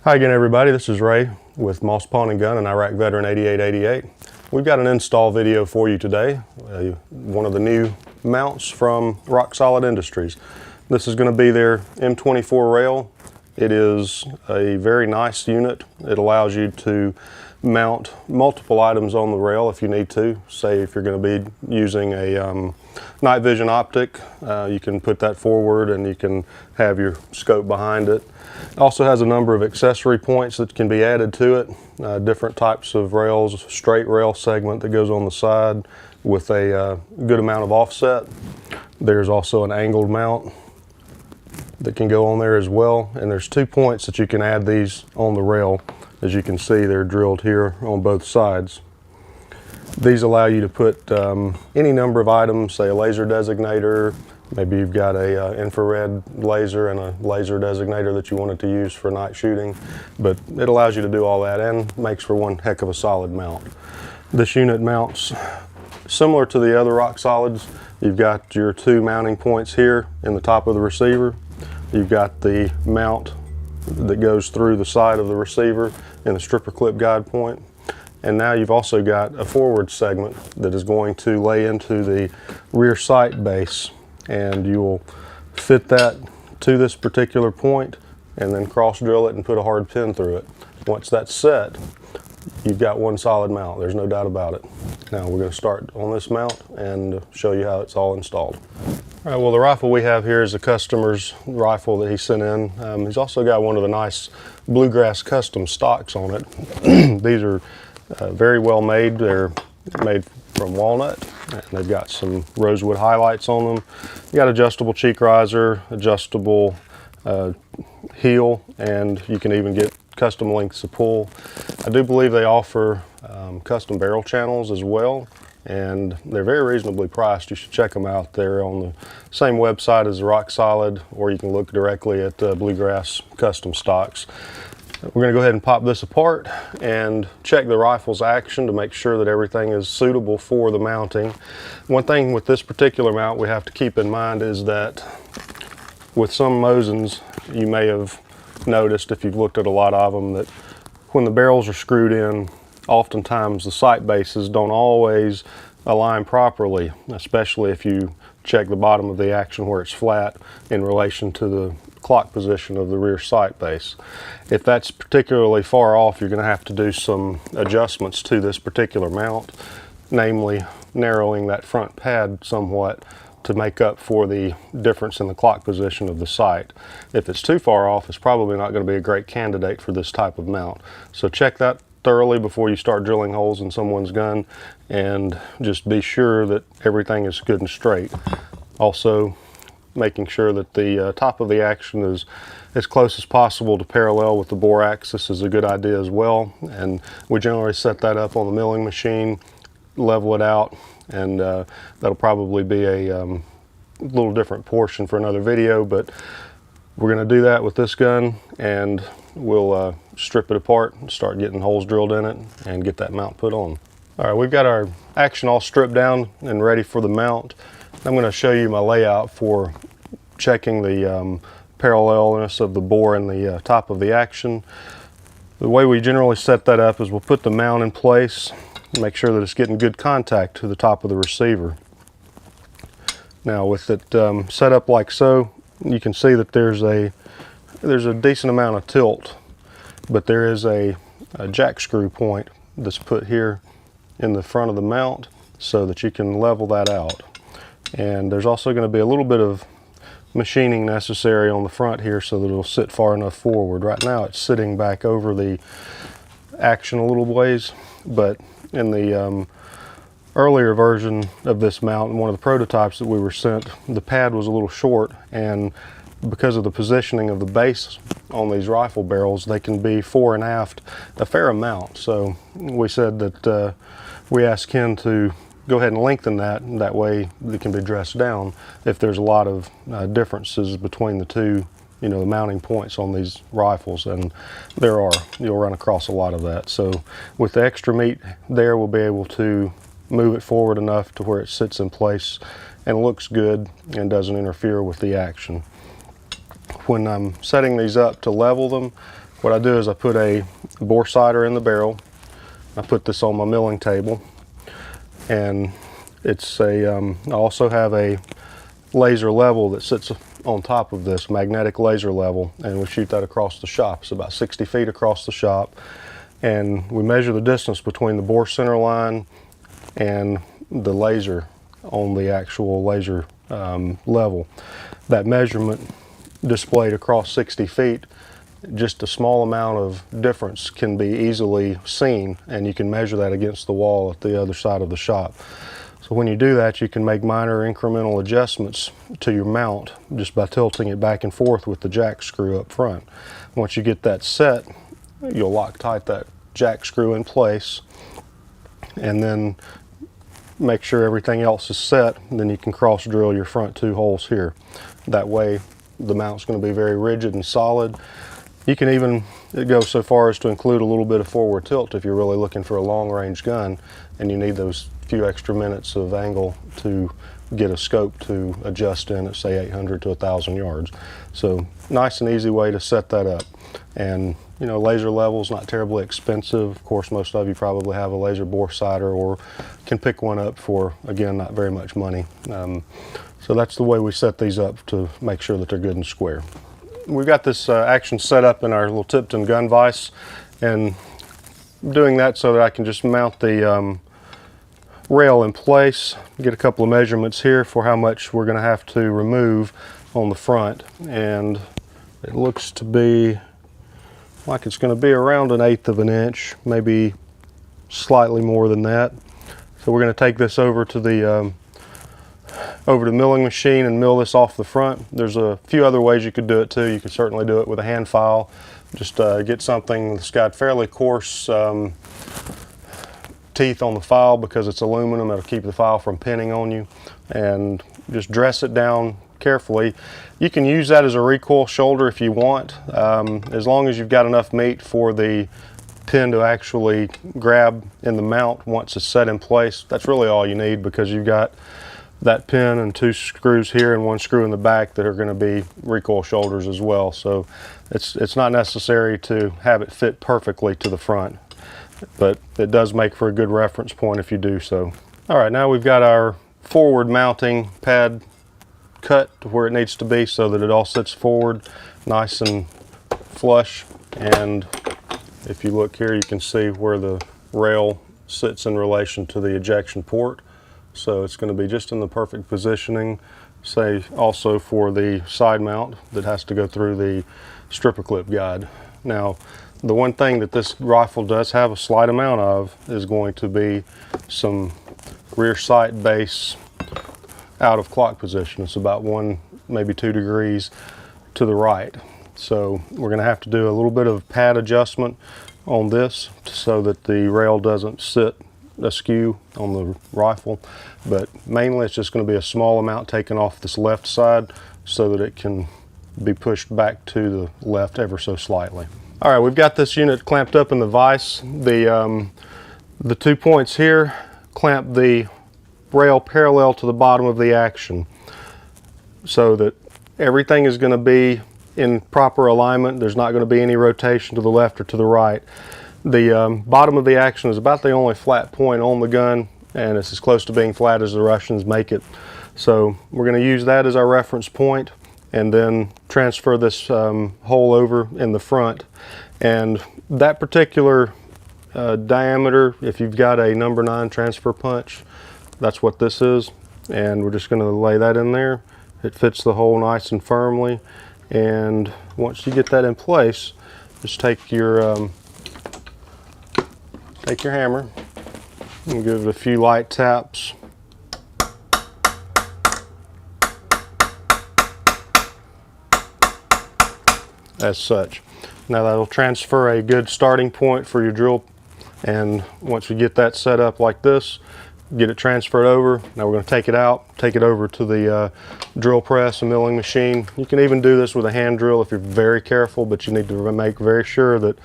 Hi again, everybody. This is Ray with Moss Pawn and Gun and Iraq Veteran 8888. We've got an install video for you today. One of the new mounts from Rock Solid Industries. This is going to be their M-24 rail. It is a very nice unit. It allows you to mount multiple items on the rail if you need to. Say if you're going to be using a night vision optic, you can put that forward and you can have your scope behind it. It also has a number of accessory points that can be added to it. Different types of rails, straight rail segment that goes on the side with a good amount of offset. There's also an angled mount that can go on there as well, and there's 2 points that you can add these on the rail. As you can see, they're drilled here on both sides. These allow you to put any number of items, say a laser designator, maybe you've got a infrared laser and a laser designator that you wanted to use for night shooting, but it allows you to do all that and makes for one heck of a solid mount. This unit mounts similar to the other Rock Solids. You've got your 2 mounting points here in the top of the receiver. You've got the mount that goes through the side of the receiver in the stripper clip guide point. And now you've also got a forward segment that is going to lay into the rear sight base, and you will fit that to this particular point and then cross drill it and put a hard pin through it. Once that's set, you've got one solid mount. There's no doubt about it. Now we're going to start on this mount and show you how it's all installed. All right, well, the rifle we have here is a customer's rifle that he sent in. He's also got one of the nice Bluegrass custom stocks on it. These are very well made. They're made from walnut, and they've got some rosewood highlights on them. You got adjustable cheek riser, adjustable heel, and you can even get custom lengths of pull. I do believe they offer custom barrel channels as well, and they're very reasonably priced. You should check them out. They're on the same website as the Rock Solid, or you can look directly at Bluegrass custom stocks. We're going to go ahead and pop this apart and check the rifle's action to make sure that everything is suitable for the mounting. One thing with this particular mount we have to keep in mind is that with some Mosins, you may have noticed if you've looked at a lot of them, that when the barrels are screwed in, oftentimes the sight bases don't always align properly, especially if you check the bottom of the action where it's flat in relation to the clock position of the rear sight base. If that's particularly far off, you're going to have to do some adjustments to this particular mount, namely narrowing that front pad somewhat to make up for the difference in the clock position of the sight. If it's too far off, it's probably not going to be a great candidate for this type of mount. So check that thoroughly before you start drilling holes in someone's gun, and just be sure that everything is good and straight. Also, making sure that the top of the action is as close as possible to parallel with the bore axis is a good idea as well. And we generally set that up on the milling machine, level it out, and that'll probably be a little different portion for another video, but we're going to do that with this gun, and we'll strip it apart and start getting holes drilled in it and get that mount put on. All right, we've got our action all stripped down and ready for the mount. I'm going to show you my layout for checking the parallelness of the bore and the top of the action. The way we generally set that up is we'll put the mount in place, make sure that it's getting good contact to the top of the receiver. Now with it set up like so, you can see that there's a decent amount of tilt, but there is a jack screw point that's put here in the front of the mount so that you can level that out. And there's also going to be a little bit of machining necessary on the front here so that it'll sit far enough forward. Right now it's sitting back over the action a little ways, but in the earlier version of this mount, one of the prototypes that we were sent, the pad was a little short, and because of the positioning of the base on these rifle barrels, they can be fore and aft a fair amount. So we said that we asked Ken to go ahead and lengthen that, and that way it can be dressed down if there's a lot of differences between the two, the mounting points on these rifles, and there are. You'll run across a lot of that. So with the extra meat there, we'll be able to move it forward enough to where it sits in place and looks good and doesn't interfere with the action. When I'm setting these up to level them, what I do is I put a bore sighter in the barrel. I put this on my milling table, and it's a, I also have a laser level that sits on top of this, magnetic laser level, and we shoot that across the shop. It's about 60 feet across the shop, and we measure the distance between the bore center line and the laser on the actual laser level. That measurement displayed across 60 feet, just a small amount of difference can be easily seen, and you can measure that against the wall at the other side of the shop. So when you do that, you can make minor incremental adjustments to your mount just by tilting it back and forth with the jack screw up front. Once you get that set, you'll Loctite that jack screw in place, and then make sure everything else is set, and then you can cross drill your front 2 holes here. That way the mount's going to be very rigid and solid. You can even go so far as to include a little bit of forward tilt if you're really looking for a long range gun and you need those few extra minutes of angle to get a scope to adjust in at, say, 800 to 1,000 yards. So nice and easy way to set that up. And you know, laser level is not terribly expensive. Of course, most of you probably have a laser bore sighter or can pick one up for, again, not very much money. So that's the way we set these up to make sure that they're good and square. We've got this action set up in our little Tipton gun vise, and doing that so that I can just mount the rail in place, get a couple of measurements here for how much we're going to have to remove on the front, and it looks to be like it's going to be around 1/8 of an inch, maybe slightly more than that. So we're going to take this over to the milling machine and mill this off the front. There's a few other ways you could do it too. You could certainly do it with a hand file. Just get something that's got fairly coarse teeth on the file, because it's aluminum. It'll keep the file from pinning on you, and just dress it down carefully. You can use that as a recoil shoulder if you want, as long as you've got enough meat for the pin to actually grab in the mount once it's set in place. That's really all you need, because you've got that pin and 2 screws here and 1 screw in the back that are going to be recoil shoulders as well. So it's not necessary to have it fit perfectly to the front, but it does make for a good reference point if you do so. All right, now we've got our forward mounting pad cut to where it needs to be so that it all sits forward nice and flush. And if you look here, you can see where the rail sits in relation to the ejection port. So it's going to be just in the perfect positioning. Say also for the side mount that has to go through the stripper clip guide. Now, the one thing that this rifle does have a slight amount of is going to be some rear sight base out of clock position. It's about 1, maybe 2 degrees to the right. So we're going to have to do a little bit of pad adjustment on this so that the rail doesn't sit askew on the rifle, but mainly it's just going to be a small amount taken off this left side so that it can be pushed back to the left ever so slightly. All right, we've got this unit clamped up in the vise. The 2 points here clamp the rail parallel to the bottom of the action so that everything is going to be in proper alignment. There's not going to be any rotation to the left or to the right. The bottom of the action is about the only flat point on the gun, and it's as close to being flat as the Russians make it. So we're going to use that as our reference point, and then transfer this hole over in the front. And that particular diameter, if you've got a number 9 transfer punch, that's what this is. And we're just going to lay that in there. It fits the hole nice and firmly. And once you get that in place, just take your hammer and give it a few light taps. As such. Now that'll transfer a good starting point for your drill, and once we get that set up like this, get it transferred over. Now we're going to take it out, take it over to the drill press and milling machine. You can even do this with a hand drill if you're very careful, but you need to make very sure that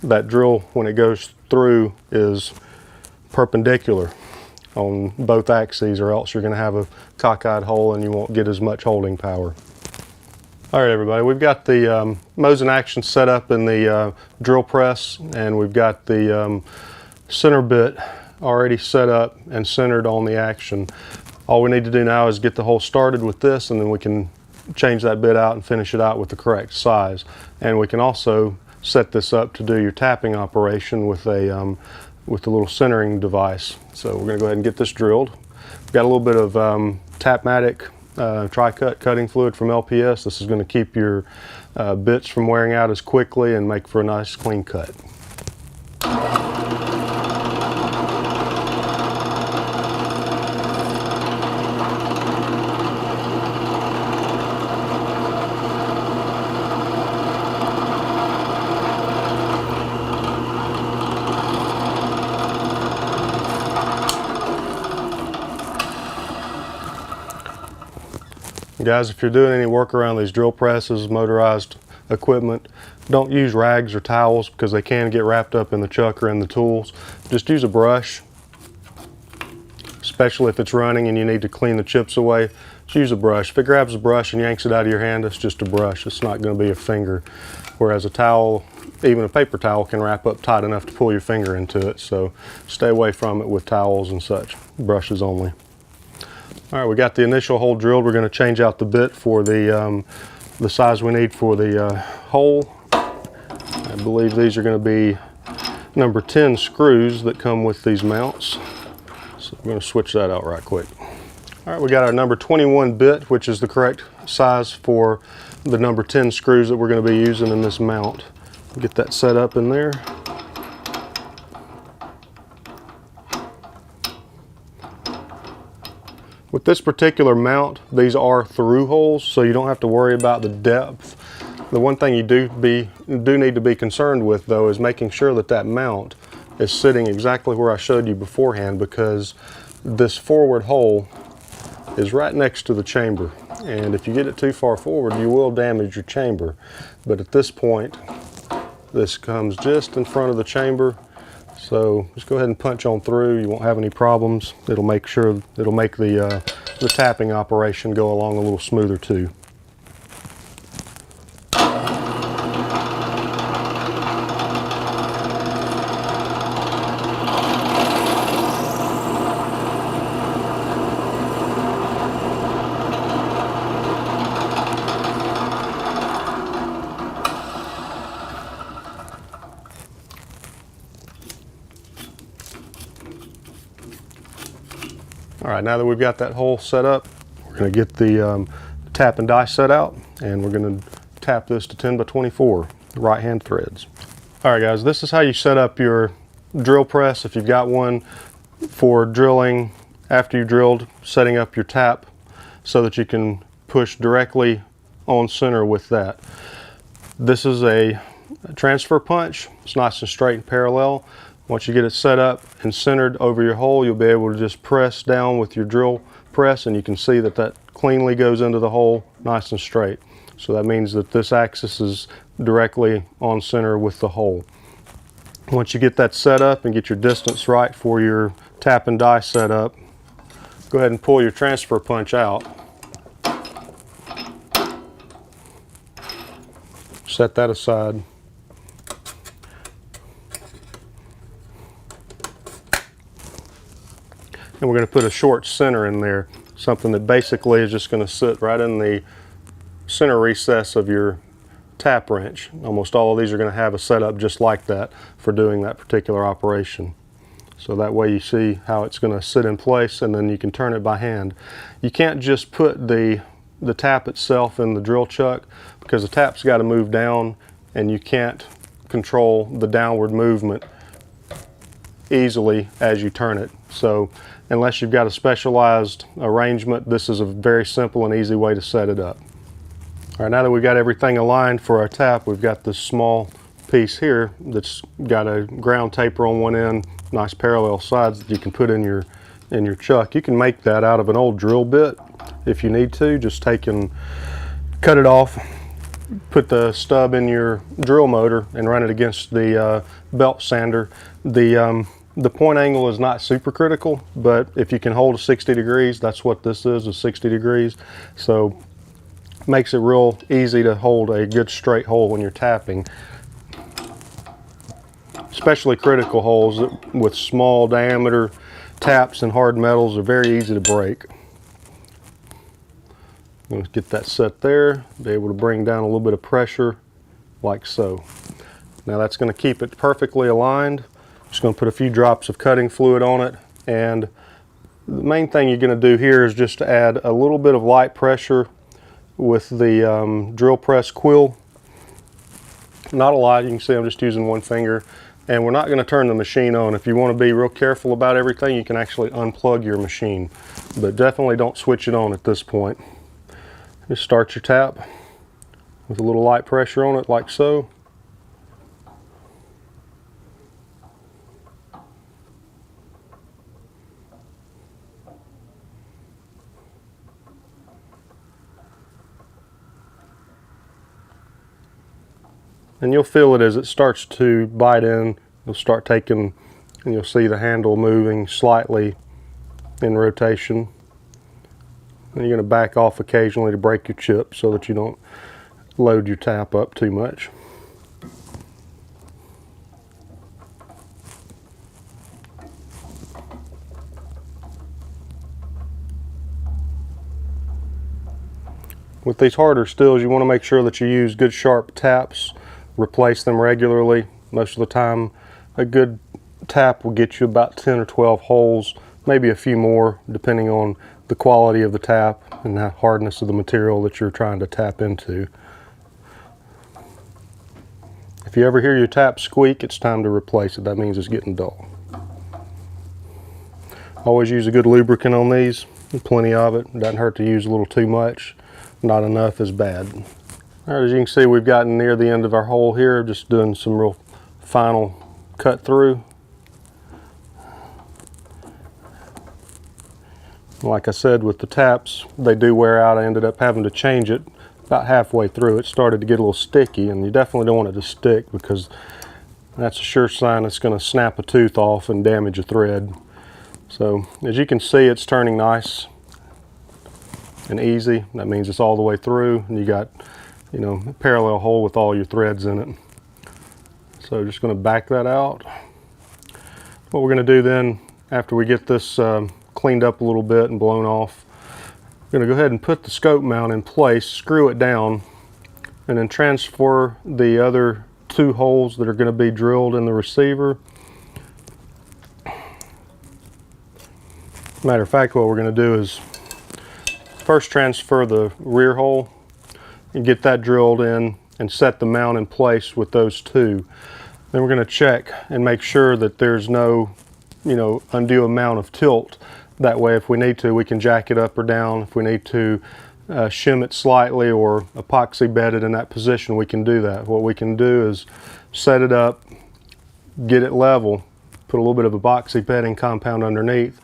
that drill, when it goes through, is perpendicular on both axes, or else you're going to have a cockeyed hole and you won't get as much holding power. All right, everybody, we've got the Mosin action set up in the drill press, and we've got the center bit already set up and centered on the action. All we need to do now is get the hole started with this, and then we can change that bit out and finish it out with the correct size. And we can also set this up to do your tapping operation with a little centering device. So we're going to go ahead and get this drilled. We've got a little bit of Tapmatic tri-cut cutting fluid from LPS. This is going to keep your bits from wearing out as quickly and make for a nice clean cut. Guys, if you're doing any work around these drill presses, motorized equipment, don't use rags or towels because they can get wrapped up in the chuck or in the tools. Just use a brush, especially if it's running and you need to clean the chips away. Just use a brush. If it grabs a brush and yanks it out of your hand, it's just a brush. It's not going to be a finger. Whereas a towel, even a paper towel, can wrap up tight enough to pull your finger into it. So stay away from it with towels and such. Brushes only. All right, we got the initial hole drilled. We're going to change out the bit for the size we need for the hole. I believe these are going to be number 10 screws that come with these mounts. So we're going to switch that out right quick. All right, we got our number 21 bit, which is the correct size for the number 10 screws that we're going to be using in this mount. Get that set up in there. With this particular mount, these are through holes, so you don't have to worry about the depth. The one thing you do need to be concerned with, though, is making sure that that mount is sitting exactly where I showed you beforehand, because this forward hole is right next to the chamber. And if you get it too far forward, you will damage your chamber. But at this point, this comes just in front of the chamber. So just go ahead and punch on through. You won't have any problems. It'll make the tapping operation go along a little smoother too. All right, now that we've got that hole set up, we're going to get the tap and die set out, and we're going to tap this to 10 by 24 right-hand threads. All right, guys, this is how you set up your drill press if you've got one for drilling after you drilled, setting up your tap so that you can push directly on center with that. This is a transfer punch. It's nice and straight and parallel. Once you get it set up and centered over your hole, you'll be able to just press down with your drill press, and you can see that that cleanly goes into the hole nice and straight. So that means that this axis is directly on center with the hole. Once you get that set up and get your distance right for your tap and die set up, go ahead and pull your transfer punch out. Set that aside. And we're going to put a short center in there, something that basically is just going to sit right in the center recess of your tap wrench. Almost all of these are going to have a setup just like that for doing that particular operation. So that way you see how it's going to sit in place, and then you can turn it by hand. You can't just put the tap itself in the drill chuck, because the tap's got to move down, and you can't control the downward movement easily as you turn it. So unless you've got a specialized arrangement, this is a very simple and easy way to set it up. All right, now that we've got everything aligned for our tap, we've got this small piece here that's got a ground taper on one end, nice parallel sides that you can put in your chuck. You can make that out of an old drill bit if you need to. Just take and cut it off, put the stub in your drill motor and run it against the belt sander. The point angle is not super critical, but if you can hold a 60 degrees, that's what this is 60 degrees. So makes it real easy to hold a good straight hole when you're tapping. Especially critical holes with small diameter taps and hard metals are very easy to break. I'm going to get that set there, be able to bring down a little bit of pressure like so. Now that's going to keep it perfectly aligned. Just going to put a few drops of cutting fluid on it, and the main thing you're going to do here is just to add a little bit of light pressure with the drill press quill. Not a lot, you can see I'm just using one finger, and we're not going to turn the machine on. If you want to be real careful about everything, you can actually unplug your machine, but definitely don't switch it on at this point. Just start your tap with a little light pressure on it like so. And you'll feel it as it starts to bite in. You'll start taking, and you'll see the handle moving slightly in rotation. And you're going to back off occasionally to break your chip so that you don't load your tap up too much. With these harder stills, you want to make sure that you use good sharp taps. Replace them regularly. Most of the time a good tap will get you about 10 or 12 holes, maybe a few more depending on the quality of the tap and the hardness of the material that you're trying to tap into. If you ever hear your tap squeak, it's time to replace it. That means it's getting dull. Always use a good lubricant on these, plenty of it. Doesn't hurt to use a little too much. Not enough is bad. All right, as you can see, we've gotten near the end of our hole here, just doing some real final cut through. Like I said, with the taps, they do wear out. I ended up having to change it about halfway through. It started to get a little sticky, and you definitely don't want it to stick because that's a sure sign it's going to snap a tooth off and damage a thread. So as you can see, it's turning nice and easy. That means it's all the way through, and you got, you know, a parallel hole with all your threads in it. So just going to back that out. What we're going to do then, after we get this cleaned up a little bit and blown off, we're going to go ahead and put the scope mount in place, screw it down, and then transfer the other two holes that are going to be drilled in the receiver. Matter of fact, what we're going to do is first transfer the rear hole and get that drilled in and set the mount in place with those two. Then we're going to check and make sure that there's no, undue amount of tilt. That way, if we need to, we can jack it up or down. If we need to shim it slightly or epoxy bed it in that position, we can do that. What we can do is set it up, get it level, put a little bit of epoxy bedding compound underneath,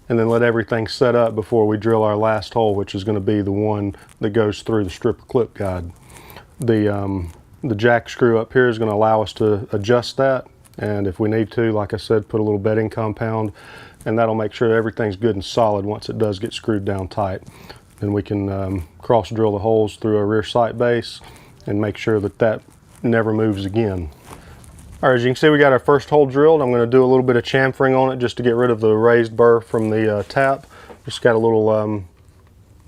and then let everything set up before we drill our last hole, which is going to be the one that goes through the stripper clip guide. The jack screw up here is going to allow us to adjust that, and if we need to, like I said, put a little bedding compound, and that'll make sure everything's good and solid once it does get screwed down tight. Then we can cross drill the holes through a rear sight base and make sure that that never moves again. All right, as you can see, we got our first hole drilled. I'm going to do a little bit of chamfering on it just to get rid of the raised burr from the tap. Just got a little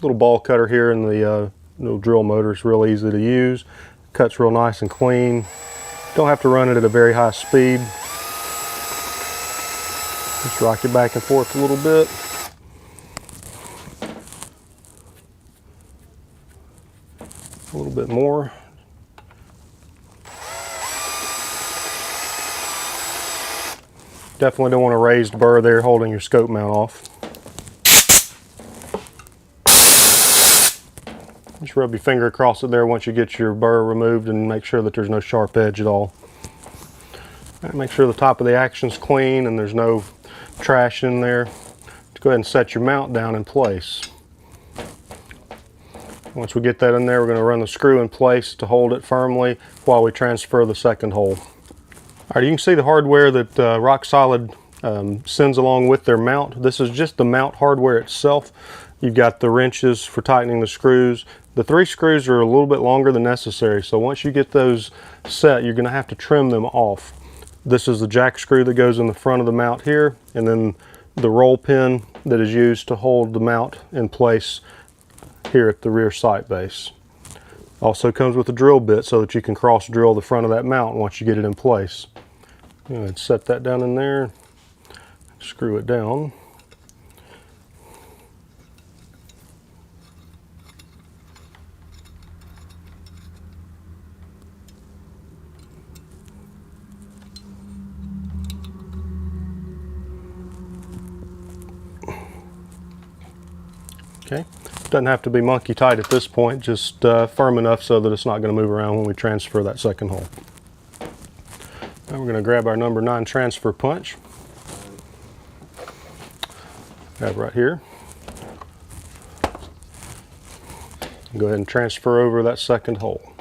ball cutter here in the little drill motor. It's real easy to use. Cuts real nice and clean. Don't have to run it at a very high speed. Just rock it back and forth a little bit. A little bit more. Definitely don't want a raised burr there holding your scope mount off. Just rub your finger across it there once you get your burr removed and make sure that there's no sharp edge at all. Right, make sure the top of the action's clean and there's no trash in there. Go ahead and set your mount down in place. Once we get that in there, we're going to run the screw in place to hold it firmly while we transfer the second hole. All right, you can see the hardware that Rock Solid sends along with their mount. This is just the mount hardware itself. You've got the wrenches for tightening the screws. The 3 screws are a little bit longer than necessary, so once you get those set, you're going to have to trim them off. This is the jack screw that goes in the front of the mount here, and then the roll pin that is used to hold the mount in place here at the rear sight base. Also comes with a drill bit so that you can cross drill the front of that mount once you get it in place. Go ahead and set that down in there, screw it down. Okay, doesn't have to be monkey tight at this point, just firm enough so that it's not going to move around when we transfer that second hole. Now we're going to grab our number 9 transfer punch. Grab right here. Go ahead and transfer over that second hole.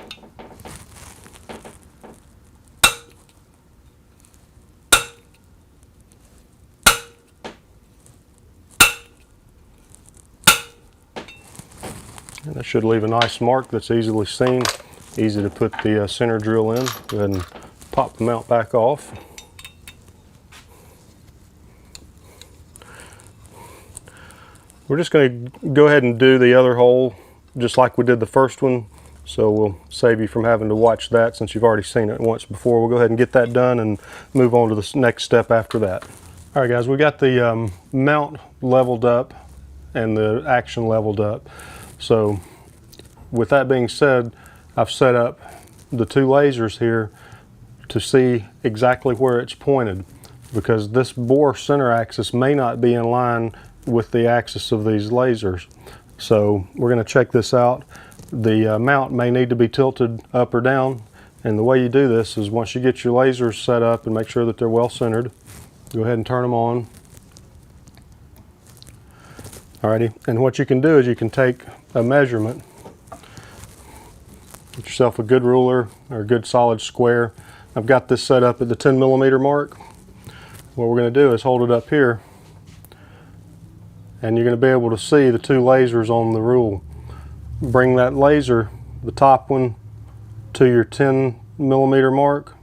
And that should leave a nice mark that's easily seen, easy to put the center drill in. Go ahead and pop the mount back off. We're just going to go ahead and do the other hole just like we did the first one, so we'll save you from having to watch that since you've already seen it once before. We'll go ahead and get that done and move on to the next step after that. All right guys, we got the mount leveled up and the action leveled up. So with that being said, I've set up the 2 lasers here to see exactly where it's pointed, because this bore center axis may not be in line with the axis of these lasers. So we're going to check this out. The mount may need to be tilted up or down, and the way you do this is once you get your lasers set up and make sure that they're well centered, go ahead and turn them on. Alrighty, and what you can do is you can take a measurement, get yourself a good ruler or a good solid square. I've got this set up at the 10 millimeter mark. What we're going to do is hold it up here, and you're going to be able to see the 2 lasers on the rule. Bring that laser, the top one, to your 10 millimeter mark,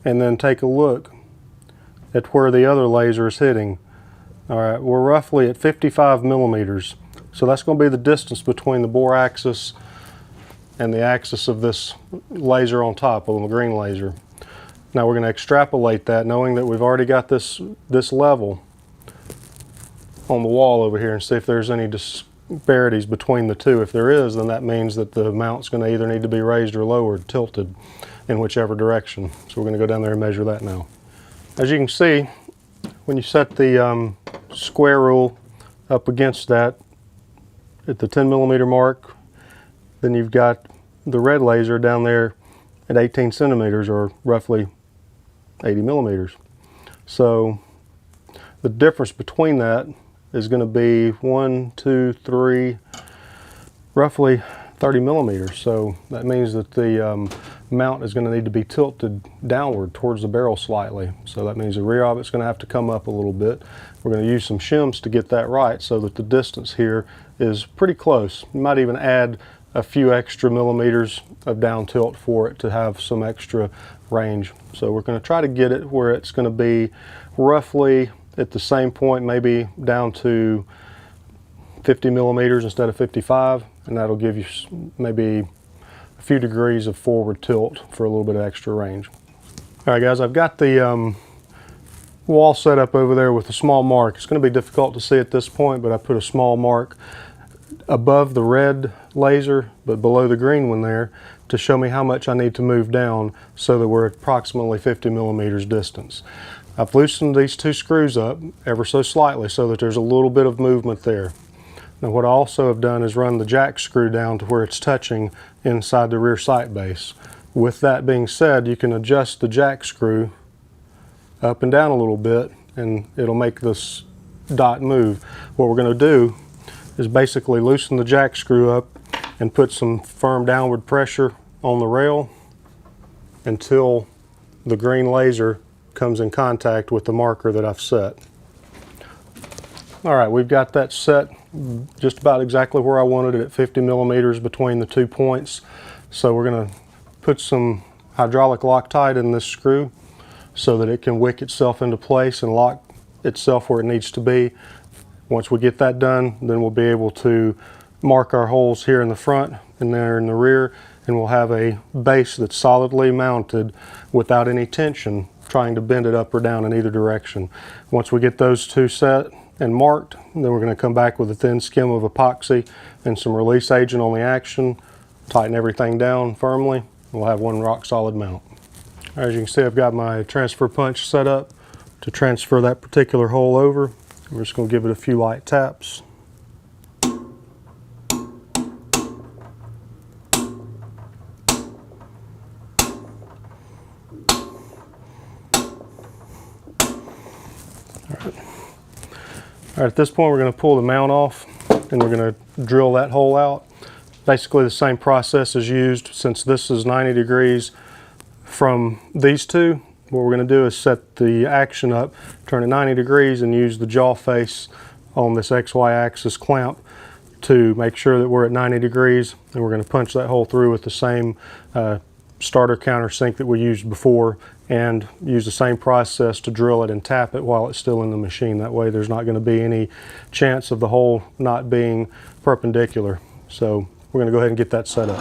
and then take a look at where the other laser is hitting. All right, we're roughly at 55 millimeters. So that's going to be the distance between the bore axis and the axis of this laser on top, of the green laser. Now we're going to extrapolate that, knowing that we've already got this level on the wall over here, and see if there's any disparities between the 2. If there is, then that means that the mount's going to either need to be raised or lowered, tilted in whichever direction. So we're going to go down there and measure that now. As you can see, when you set the square rule up against that at the 10 millimeter mark, then you've got the red laser down there at 18 centimeters, or roughly 80 millimeters. So the difference between that is going to be 1, 2, 3, roughly 30 millimeters. So that means that the mount is going to need to be tilted downward towards the barrel slightly. So that means the rear of it's going to have to come up a little bit. We're going to use some shims to get that right so that the distance here is pretty close. You might even add a few extra millimeters of down tilt for it to have some extra range. So we're going to try to get it where it's going to be roughly at the same point, maybe down to 50 millimeters instead of 55, and that'll give you maybe a few degrees of forward tilt for a little bit of extra range. All right guys, I've got the wall set up over there with a small mark. It's going to be difficult to see at this point, but I put a small mark above the red laser but below the green one there to show me how much I need to move down so that we're at approximately 50 millimeters distance. I've loosened these 2 screws up ever so slightly so that there's a little bit of movement there. Now what I also have done is run the jack screw down to where it's touching inside the rear sight base. With that being said, you can adjust the jack screw up and down a little bit and it'll make this dot move. What we're going to do is basically loosen the jack screw up and put some firm downward pressure on the rail until the green laser comes in contact with the marker that I've set. All right, we've got that set just about exactly where I wanted it at 50 millimeters between the 2 points. So we're going to put some hydraulic Loctite in this screw so that it can wick itself into place and lock itself where it needs to be. Once we get that done, then we'll be able to mark our holes here in the front and there in the rear, and we'll have a base that's solidly mounted without any tension trying to bend it up or down in either direction. Once we get those two set and marked, then we're going to come back with a thin skim of epoxy and some release agent on the action, tighten everything down firmly, and we'll have one rock solid mount. As you can see, I've got my transfer punch set up to transfer that particular hole over. We're just going to give it a few light taps. All right, at this point we're going to pull the mount off and we're going to drill that hole out. Basically the same process is used since this is 90 degrees from these two. What we're going to do is set the action up, turn it 90 degrees and use the jaw face on this XY axis clamp to make sure that we're at 90 degrees, and we're going to punch that hole through with the same starter countersink that we used before, and use the same process to drill it and tap it while it's still in the machine. That way there's not going to be any chance of the hole not being perpendicular. So we're going to go ahead and get that set up.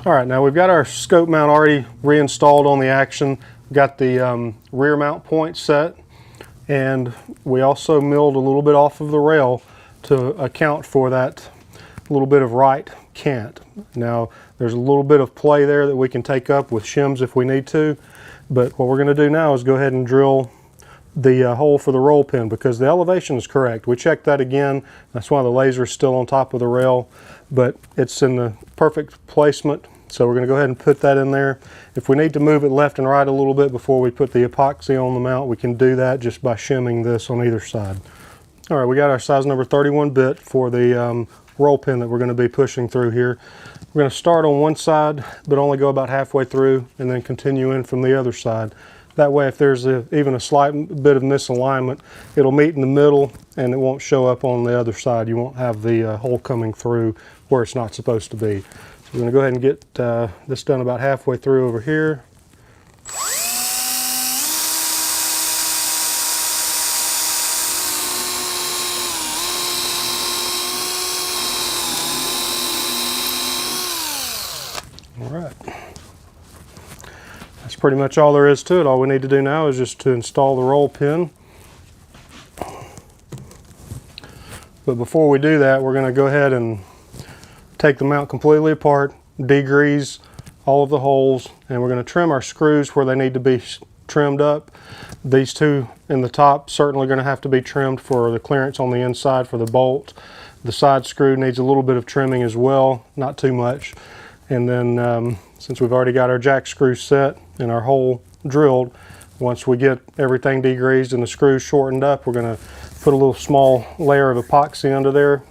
All right, now we've got our scope mount already reinstalled on the action. Got the rear mount point set, and we also milled a little bit off of the rail to account for that little bit of right cant. Now there's a little bit of play there that we can take up with shims if we need to, but what we're going to do now is go ahead and drill the hole for the roll pin, because the elevation is correct. We checked that again. That's why the laser is still on top of the rail, but it's in the perfect placement. So we're going to go ahead and put that in there. If we need to move it left and right a little bit before we put the epoxy on the mount, we can do that just by shimming this on either side. All right, we got our size number 31 bit for the roll pin that we're going to be pushing through here. We're going to start on one side, but only go about halfway through and then continue in from the other side. That way, if there's even a slight bit of misalignment, it'll meet in the middle and it won't show up on the other side. You won't have the hole coming through where it's not supposed to be. So we're going to go ahead and get this done about halfway through over here. All right. That's pretty much all there is to it. All we need to do now is just to install the roll pin. But before we do that, we're going to go ahead and take the mount completely apart, degrease all of the holes, and we're going to trim our screws where they need to be trimmed up. These two in the top certainly going to have to be trimmed for the clearance on the inside for the bolt. The side screw needs a little bit of trimming as well, not too much. And then since we've already got our jack screws set and our hole drilled, once we get everything degreased and the screws shortened up, we're going to put a little small layer of epoxy under there,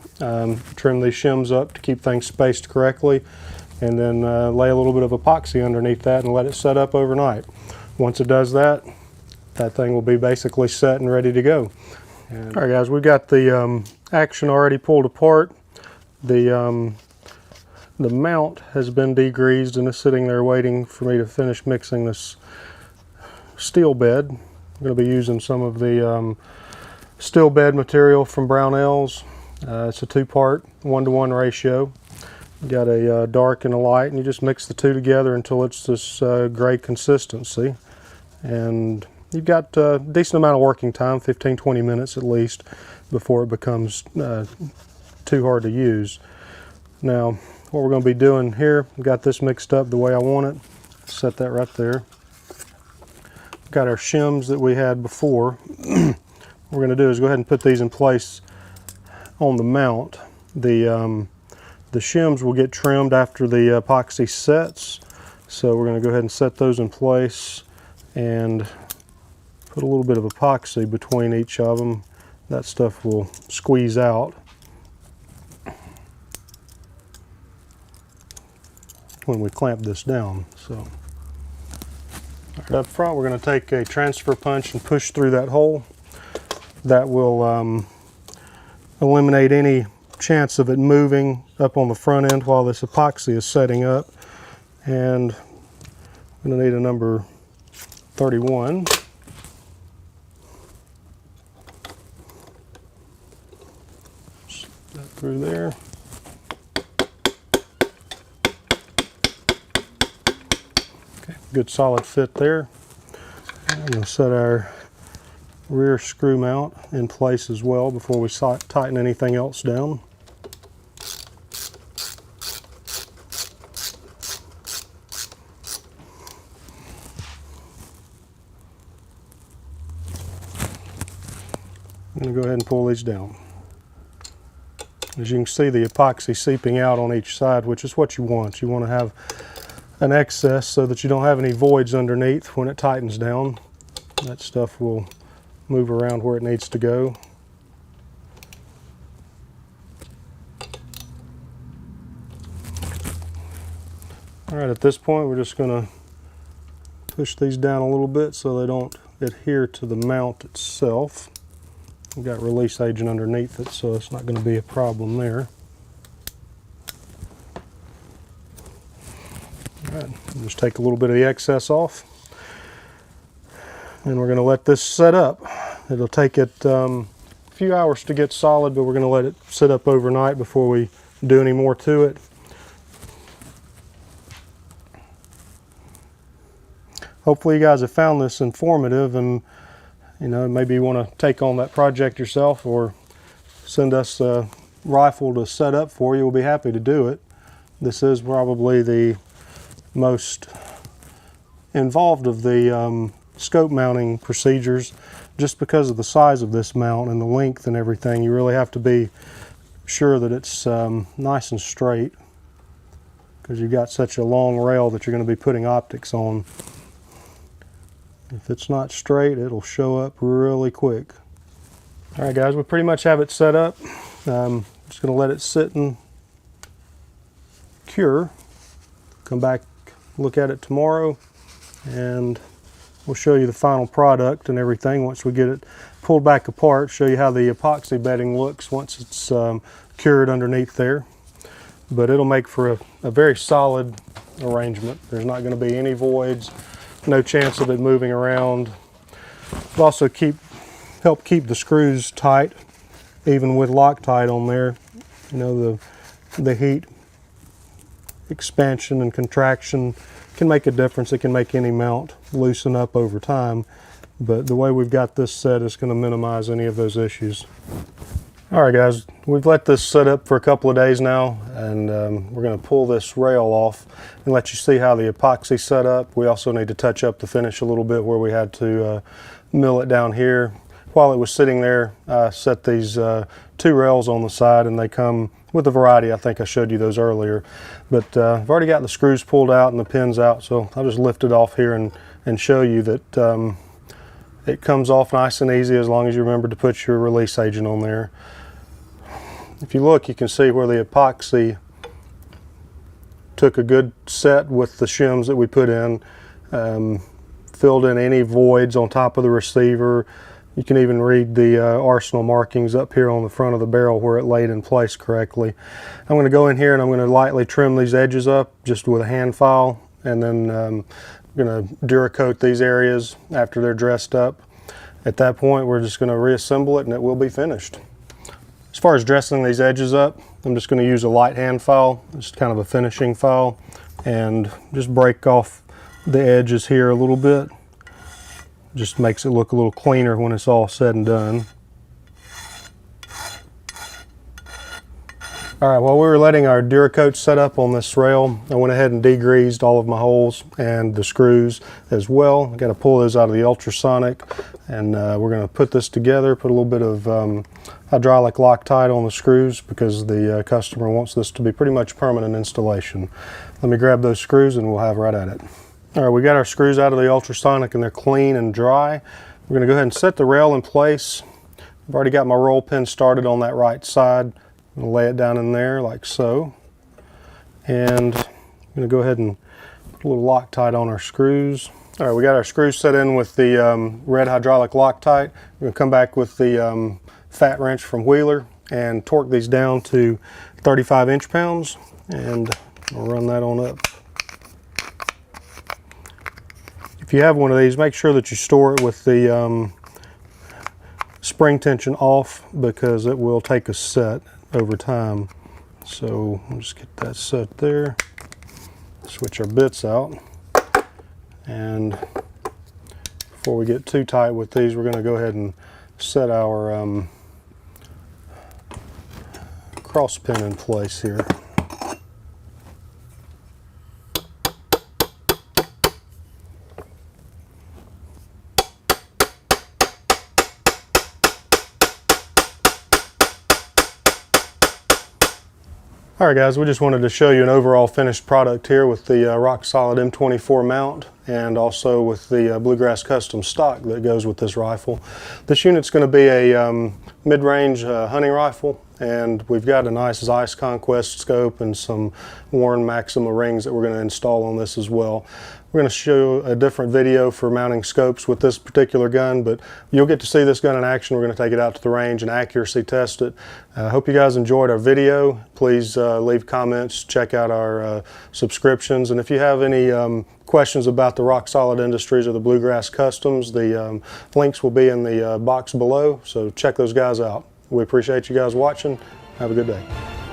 trim these shims up to keep things spaced correctly, and then lay a little bit of epoxy underneath that and let it set up overnight. Once it does that, that thing will be basically set and ready to go. And all right guys, we've got the action already pulled apart. The mount has been degreased and is sitting there waiting for me to finish mixing this steel bed. I'm going to be using some of the steel bed material from Brownells. It's a two-part 1-to-1 ratio. You got a dark and a light, and you just mix the two together until it's this gray consistency. And you've got a decent amount of working time, 15-20 minutes at least, before it becomes too hard to use. Now, what we're going to be doing here, we've got this mixed up the way I want it. Set that right there. Got our shims that we had before. What we're going to do is go ahead and put these in place on the mount. The shims will get trimmed after the epoxy sets, so we're going to go ahead and set those in place and put a little bit of epoxy between each of them that stuff will squeeze out when we clamp this down. So right up front, we're going to take a transfer punch and push through that hole. That will eliminate any chance of it moving up on the front end while this epoxy is setting up. And I'm going to need a number 31. Slip that through there. Okay, good solid fit there. I'm going to set our rear screw mount in place as well before we tighten anything else down. I'm going to go ahead and pull these down. As you can see, the epoxy seeping out on each side, which is what you want. You want to have an excess so that you don't have any voids underneath when it tightens down. That stuff will move around where it needs to go. All right, at this point, we're just going to push these down a little bit so they don't adhere to the mount itself. We've got release agent underneath it, so it's not going to be a problem there. All right, just take a little bit of the excess off. And we're going to let this set up. It'll take it a few hours to get solid, but we're going to let it sit up overnight before we do any more to it. Hopefully you guys have found this informative, and maybe you want to take on that project yourself or send us a rifle to set up for you. We'll be happy to do it. This is probably the most involved of the scope mounting procedures, just because of the size of this mount and the length and everything. You really have to be sure that it's nice and straight, because you've got such a long rail that you're going to be putting optics on. If it's not straight, it'll show up really quick. All right, guys, we pretty much have it set up. Just going to let it sit and cure. Come back, look at it tomorrow, and we'll show you the final product and everything once we get it pulled back apart, show you how the epoxy bedding looks once it's cured underneath there. But it'll make for a very solid arrangement. There's not going to be any voids, no chance of it moving around. It'll also help keep the screws tight, even with Loctite on there. The heat expansion and contraction can make a difference. It can make any mount loosen up over time, but the way we've got this set is going to minimize any of those issues. All right, guys, we've let this set up for a couple of days now, and we're going to pull this rail off and let you see how the epoxy set up. We also need to touch up the finish a little bit where we had to mill it down here. While it was sitting there, I set these two rails on the side, and they come with a variety. I think I showed you those earlier, but I've already got the screws pulled out and the pins out, so I'll just lift it off here and show you that it comes off nice and easy as long as you remember to put your release agent on there. If you look, you can see where the epoxy took a good set with the shims that we put in, filled in any voids on top of the receiver. You can even read the arsenal markings up here on the front of the barrel where it laid in place correctly. I'm going to go in here and I'm going to lightly trim these edges up just with a hand file, and then I'm going to Duracoat these areas after they're dressed up. At that point, we're just going to reassemble it and it will be finished. As far as dressing these edges up, I'm just going to use a light hand file, just kind of a finishing file, and just break off the edges here a little bit. Just makes it look a little cleaner when it's all said and done. All right, while we were letting our Duracoat set up on this rail, I went ahead and degreased all of my holes and the screws as well. I got to pull those out of the ultrasonic, and we're going to put this together, put a little bit of hydraulic Loctite on the screws because the customer wants this to be pretty much permanent installation. Let me grab those screws and we'll have right at it. All right, we got our screws out of the ultrasonic and they're clean and dry. We're going to go ahead and set the rail in place. I've already got my roll pin started on that right side. I'm going to lay it down in there like so. And I'm going to go ahead and put a little Loctite on our screws. All right, we got our screws set in with the red hydraulic Loctite. We're going to come back with the fat wrench from Wheeler and torque these down to 35 inch-pounds. And I'll run that on up. If you have one of these, make sure that you store it with the spring tension off, because it will take a set over time. So we'll just get that set there. Switch our bits out. And before we get too tight with these, we're going to go ahead and set our cross pin in place here. All right guys, we just wanted to show you an overall finished product here with the rock solid M-24 mount, and also with the Bluegrass Custom stock that goes with this rifle. This unit's going to be a mid-range hunting rifle, and we've got a nice Zeiss Conquest scope and some Warren Maxima rings that we're going to install on this as well. We're going to show a different video for mounting scopes with this particular gun, but you'll get to see this gun in action. We're going to take it out to the range and accuracy test it. I hope you guys enjoyed our video. Please leave comments, check out our subscriptions, and if you have any questions about the Rock Solid Industries or the Bluegrass Customs, the links will be in the box below, so check those guys out. We appreciate you guys watching. Have a good day.